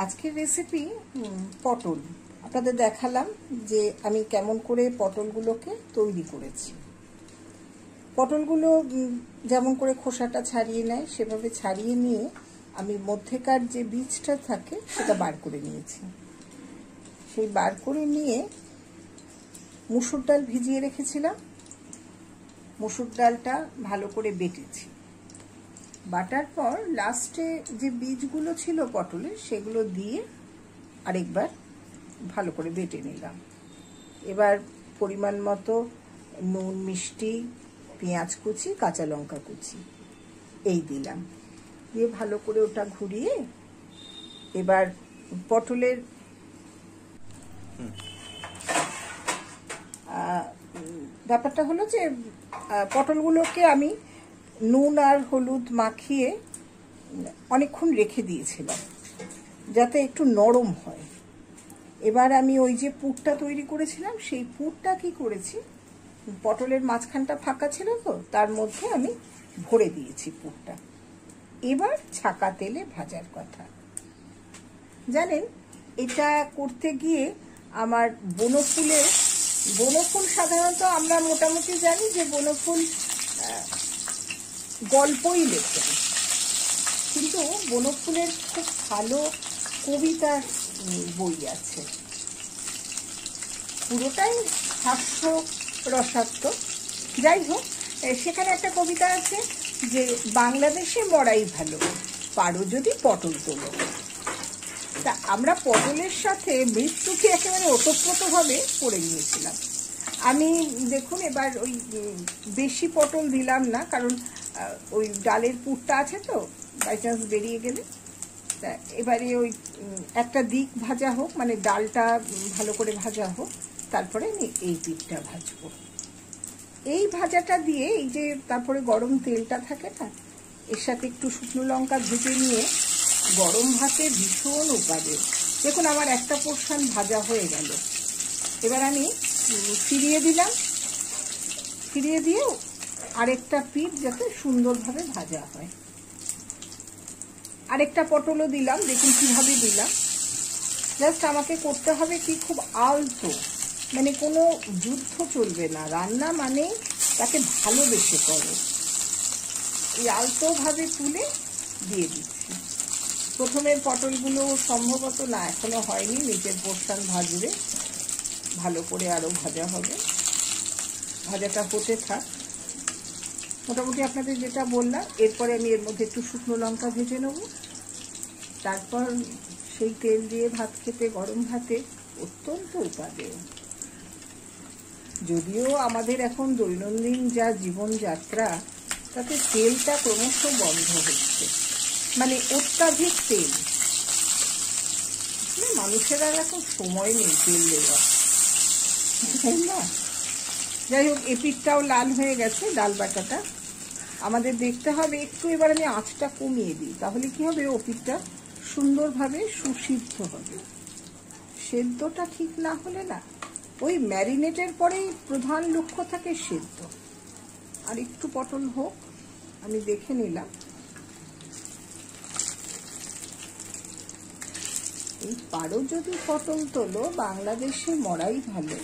আজকের রেসিপি পটল। আপনাদের দেখালাম যে আমি কেমন করে পটলগুলোকে তৈরি করেছি। পটলগুলো যেমন করে খোসাটা ছাড়িয়ে নেয় সেভাবে ছাড়িয়ে নিয়ে আমি মধ্যেকার যে বীজটা থাকে সেটা বার করে নিয়েছি। সেই বার করে নিয়ে মুসুর ডাল ভিজিয়ে রেখেছিলাম, মুসুর ডালটা ভালো করে বেটেছি। বাটার পর লাস্টে যে বীজগুলো ছিল পটলের সেগুলো দিয়ে আরেকবার ভালো করে বেটে নিলাম। এবার পরিমাণ মতো নুন, মিষ্টি, পেঁয়াজ কুচি, কাঁচা লঙ্কা কুচি এই দিলাম, দিয়ে ভালো করে ওটা ঘুরিয়ে এবার পটলের ব্যাপারটা হলো যে পটলগুলোকে আমি নুন আর হলুদ মাখিয়ে অনেকক্ষণ রেখে দিয়েছিলাম যাতে একটু নরম হয়। এবার আমি ওই যে পুরটা তৈরি করেছিলাম সেই পুরটা কি করেছি, পটলের মাঝখানটা ফাঁকা ছিল তো তার মধ্যে আমি ভরে দিয়েছি পুরটা। এবার ছাকা তেলে ভাজার কথা। জানেন, এটা করতে গিয়ে আমার বনফুল সাধারণত আমরা মোটামুটি জানি যে বনফুল গল্পই লেখেন, কিন্তু বনফুলের খুব ভালো কবিতার বই আছে, পুরোটাই হাস্য রসাত্মক। যাই হোক, সেখানে একটা কবিতা আছে যে বাংলাদেশে মরাই ভালো, পারো যদি পটল তোলো। তা আমরা পটলের সাথে মৃত্যুকে একেবারে ওতপ্রোতভাবে করে নিয়েছিলাম। আমি দেখুন এবার ওই বেশি পটল দিলাম না, কারণ ওই ডালের পুরটা আছে তো বাই চান্স বেরিয়ে গেলে। তা এবারে ওই একটা দিক ভাজা হোক, মানে ডালটা ভালো করে ভাজা হোক, তারপরে আমি এই পিঠটা ভাজবো। এই ভাজাটা দিয়ে এই যে তারপরে গরম তেলটা থাকে না, এর সাথে একটু শুকনো লঙ্কা ভেজে নিয়ে গরম ভাতে ভীষণ উপকারী। দেখুন আমার একটা পোর্শন ভাজা হয়ে গেল। এবার আমি ফিরিয়ে দিলাম, ফিরিয়ে দিয়েও আরেকটা পিঠ যাতে সুন্দরভাবে ভাজা হয়। আরেকটা পটলও দিলাম, দেখুন কিভাবে দিলাম। জাস্ট আমাকে করতে হবে কি, খুব আলতো, মানে কোনো যুদ্ধ চলবে না, রান্না মানে তাকে ভালোবেসে করো। এই আলতোভাবে তুলে দিয়ে দিচ্ছি। প্রথমের পটলগুলো সম্ভবত না এখনো হয়নি, নিচের পোর্শন ভাজবে, ভালো করে আরও ভাজা হবে। ভাজাটা হতে থাক। মোটামুটি আপনাদের যেটা বললাম, এরপরে আমি এর মধ্যে একটু শুকনো লঙ্কা ভেজে নেব। তারপর সেই তেল দিয়ে ভাত খেতে, গরম ভাতে অত্যন্ত উপাদেয়। যদিও আমাদের এখন দৈনন্দিন যা জীবনযাত্রা, তাতে তেলটা ক্রমশ বন্ধ হচ্ছে, মানে অত্যাধিক তেল। মানুষের আর এখন সময় নেই তেল দেওয়া, তাই না? যাই হোক, এপিঠটাও লাল হয়ে গেছে ডাল বাটাটা। আমাদের দেখতে হবে একটু, এবার আমি আঁচটা কমিয়ে দিই, তাহলে কি হবে, ওপিঠটা সুন্দরভাবে সুসিদ্ধ হবে। সেদ্ধটা ঠিক না হলে না, ওই ম্যারিনেটের পরেই প্রধান লক্ষ্য থাকে সেদ্ধ। আর একটু পটল হোক, আমি দেখে নিলাম। এই পারো যদি পটল তোলো, বাংলাদেশে মরাই ভালো,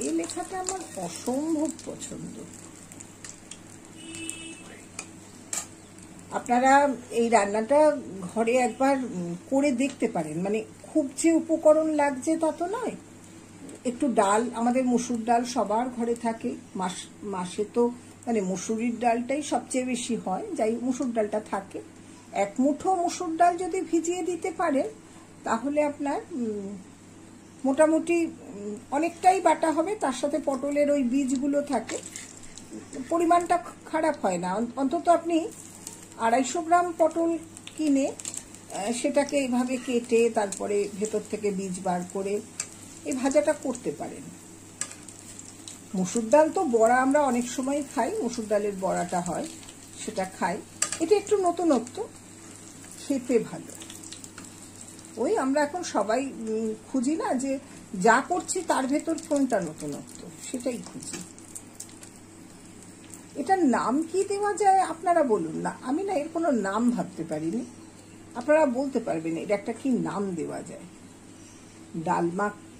এই লেখাটা আমার অসম্ভব পছন্দ। আপনারা এই রান্নাটা ঘরে একবার করে দেখতে পারেন, মানে খুব যে উপকরণ লাগছে তা তো নয়। একটু ডাল, আমাদের মসুর ডাল সবার ঘরে থাকে, মাসে তো মানে মসুরির ডালটাই সবচেয়ে বেশি হয়, যাই মসুর ডালটা থাকে। এক মুঠো মসুর ডাল যদি ভিজিয়ে দিতে পারেন তাহলে আপনার মোটামুটি অনেকটাই বাটা হবে। তার সাথে পটলের ওই বীজগুলো থাকে, পরিমাণটা খারাপ হয় না। অন্তত আপনি 250 গ্রাম পটল কিনে সেটাকে এইভাবে কেটে তারপরে ভেতর থেকে বীজ বার করে এই ভাজাটা করতে পারেন। মসুর ডাল তো বড়া আমরা অনেক সময় খাই, মসুর ডালের বড়াটা হয়, সেটা খাই। এটা একটু নতুনত্ব, খেতে ভালো। ওই আমরা এখন সবাই খুঁজি না যে যা করছি তার ভেতর কোনটা নতুনত্ব, সেটাই খুঁজি। এটার নাম কি দেওয়া যায় আপনারা বলুন না, আমি না এর কোনো নাম ভাবতে পারিনি। আপনারা বলতে পারবেন এটা একটা কি নাম দেওয়া যায়, ডাল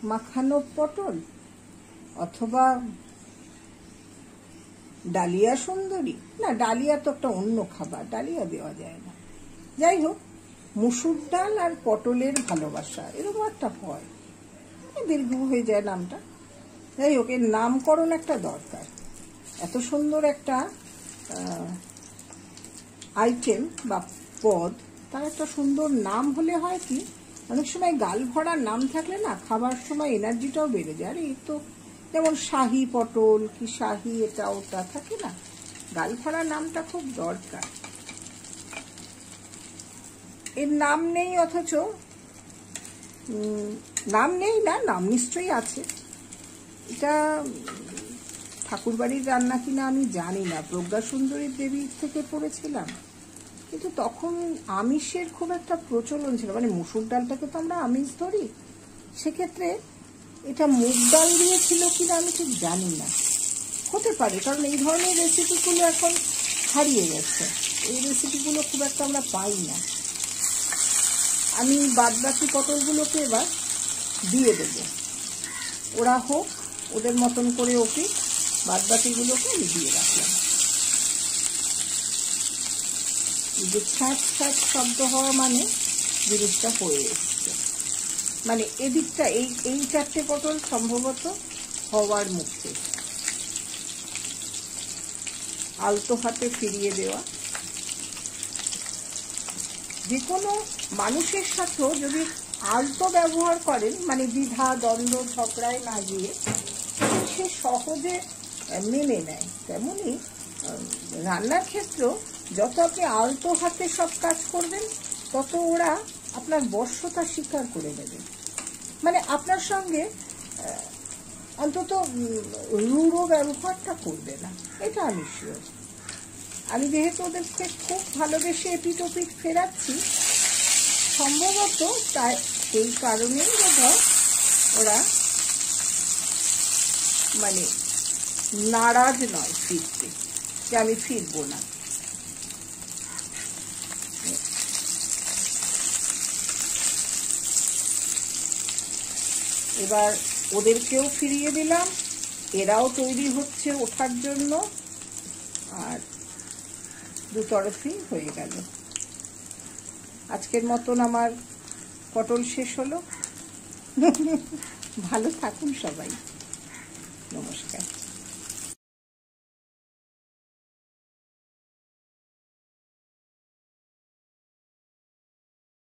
মাখানো পটল, অথবা ডালিয়া সুন্দরী। না, ডালিয়া তো একটা অন্য খাবার, ডালিয়া দেওয়া যায় না। যাই হোক, মুসুর ডাল আর পটলের ভালোবাসা এরকম একটা হয়, দীর্ঘ হয়ে যায় নামটা। যাই হোক, এর নামকরণ একটা দরকার। এত সুন্দর একটা আইটেম বা পদ, তার একটা সুন্দর নাম হলে হয় কি, অনেক সময় গাল ভরার নাম থাকলে না খাবার সময় এনার্জিটাও বেড়ে যায়। আর এই তো যেমন শাহি পটল কি শাহি এটা ওটা থাকে না, গাল ভরা নামটা খুব দরকার। এর নাম নেই, অথচ নাম নেই না, নাম নিশ্চয়ই আছে। এটা ঠাকুরবাড়ির রান্না কিনা আমি জানি না, প্রজ্ঞা সুন্দরী দেবীর থেকে পড়েছিলাম, কিন্তু তখন আমিষের খুব একটা প্রচলন ছিল, মানে মুসুর ডালটাকে তো আমরা আমিষ ধরি, সেক্ষেত্রে এটা মুগ ডাল দিয়েছিল কিনা আমি ঠিক জানি না, হতে পারে, কারণ এই ধরনের রেসিপিগুলো এখন হারিয়ে গেছে, এই রেসিপিগুলো খুব একটা আমরা পাই না। আমি বাদবাকি পটলগুলোকে এবার দিয়ে দেবো, ওরা হোক ওদের মতন করে, ওকে বাদবাকিগুলোকে আমি দিয়ে রাখলাম। এই যে ছ্যাঁচ ছ্যাঁচ শব্দ হওয়া মানে জিনিসটা হয়ে এসছে, মানে এদিকটা এই চারটে পটল সম্ভবত হওয়ার মুখে। আলতো হাতে ফিরিয়ে দেওয়া। যে কোনো মানুষের সাথেও যদি আলতো ব্যবহার করেন, মানে দ্বিধা দ্বন্দ্ব ঝগড়ায় না গিয়ে সে সহজে মেনে নেয়, তেমনি রান্নার ক্ষেত্রেও যত আপনি আলতো হাতে সব কাজ করবেন, তত ওরা আপনার বশ্যতা স্বীকার করে নেবে, মানে আপনার সঙ্গে অন্তত রূঢ় ব্যবহারটা করবে না, এটা আমি শিওর। আমি যেহেতু ওদেরকে খুব ভালোবেসে এপিট ওপিট ফেরাচ্ছি, সম্ভবত তাই সেই কারণেই বোধহয় ওরা মানে নারাজ নয় ফিরতে, যে আমি ফিরবো না। এবার ওদেরকেও ফিরিয়ে দিলাম, এরাও তৈরি হচ্ছে ওঠার জন্য, আর দুতরফই হয়ে গেল। আজকের মতন আমার পটল শেষ হলো। ভালো থাকুন সবাই।